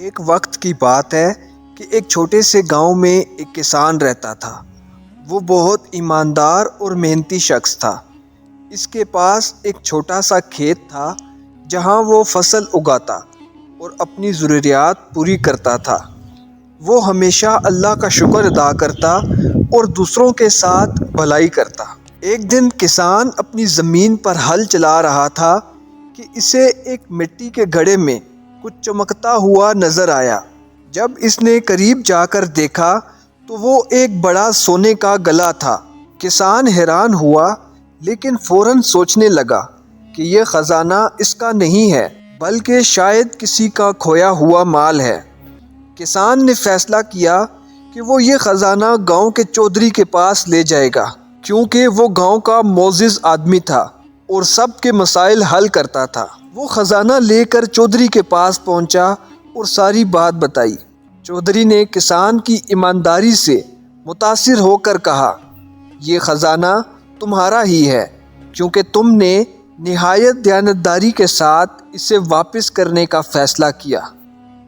ایک وقت کی بات ہے کہ ایک چھوٹے سے گاؤں میں ایک کسان رہتا تھا۔ وہ بہت ایماندار اور محنتی شخص تھا۔ اس کے پاس ایک چھوٹا سا کھیت تھا جہاں وہ فصل اگاتا اور اپنی ضروریات پوری کرتا تھا۔ وہ ہمیشہ اللہ کا شکر ادا کرتا اور دوسروں کے ساتھ بھلائی کرتا۔ ایک دن کسان اپنی زمین پر ہل چلا رہا تھا کہ اسے ایک مٹی کے گھڑے میں کچھ چمکتا ہوا نظر آیا۔ جب اس نے قریب جا کر دیکھا تو وہ ایک بڑا سونے کا گلا تھا۔ کسان حیران ہوا لیکن فوراً سوچنے لگا کہ یہ خزانہ اس کا نہیں ہے بلکہ شاید کسی کا کھویا ہوا مال ہے۔ کسان نے فیصلہ کیا کہ وہ یہ خزانہ گاؤں کے چودھری کے پاس لے جائے گا، کیونکہ وہ گاؤں کا معزز آدمی تھا اور سب کے مسائل حل کرتا تھا۔ وہ خزانہ لے کر چودھری کے پاس پہنچا اور ساری بات بتائی۔ چودھری نے کسان کی ایمانداری سے متاثر ہو کر کہا، یہ خزانہ تمہارا ہی ہے کیونکہ تم نے نہایت دیانتداری کے ساتھ اسے واپس کرنے کا فیصلہ کیا۔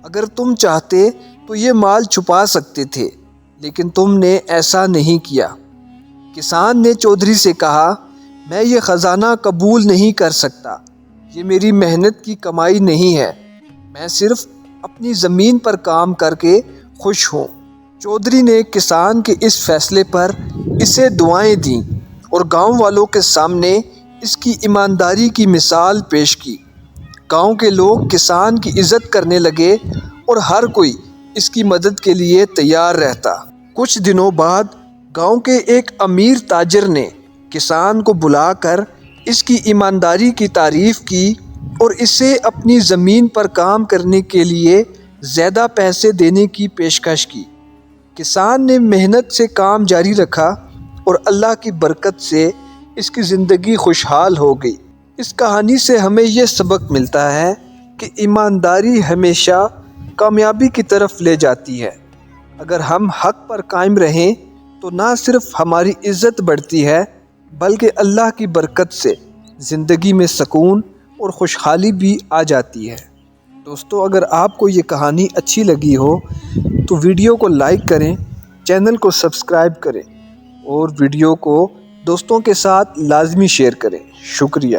اگر تم چاہتے تو یہ مال چھپا سکتے تھے، لیکن تم نے ایسا نہیں کیا۔ کسان نے چودھری سے کہا، میں یہ خزانہ قبول نہیں کر سکتا۔ یہ میری محنت کی کمائی نہیں ہے، میں صرف اپنی زمین پر کام کر کے خوش ہوں۔ چودھری نے کسان کے اس فیصلے پر اسے دعائیں دیں اور گاؤں والوں کے سامنے اس کی ایمانداری کی مثال پیش کی۔ گاؤں کے لوگ کسان کی عزت کرنے لگے اور ہر کوئی اس کی مدد کے لیے تیار رہتا۔ کچھ دنوں بعد گاؤں کے ایک امیر تاجر نے کسان کو بلا کر اس کی ایمانداری کی تعریف کی اور اسے اپنی زمین پر کام کرنے کے لیے زیادہ پیسے دینے کی پیشکش کی۔ کسان نے محنت سے کام جاری رکھا اور اللہ کی برکت سے اس کی زندگی خوشحال ہو گئی۔ اس کہانی سے ہمیں یہ سبق ملتا ہے کہ ایمانداری ہمیشہ کامیابی کی طرف لے جاتی ہے۔ اگر ہم حق پر قائم رہیں تو نہ صرف ہماری عزت بڑھتی ہے بلکہ اللہ کی برکت سے زندگی میں سکون اور خوشحالی بھی آ جاتی ہے۔ دوستو، اگر آپ کو یہ کہانی اچھی لگی ہو تو ویڈیو کو لائک کریں، چینل کو سبسکرائب کریں اور ویڈیو کو دوستوں کے ساتھ لازمی شیئر کریں۔ شکریہ۔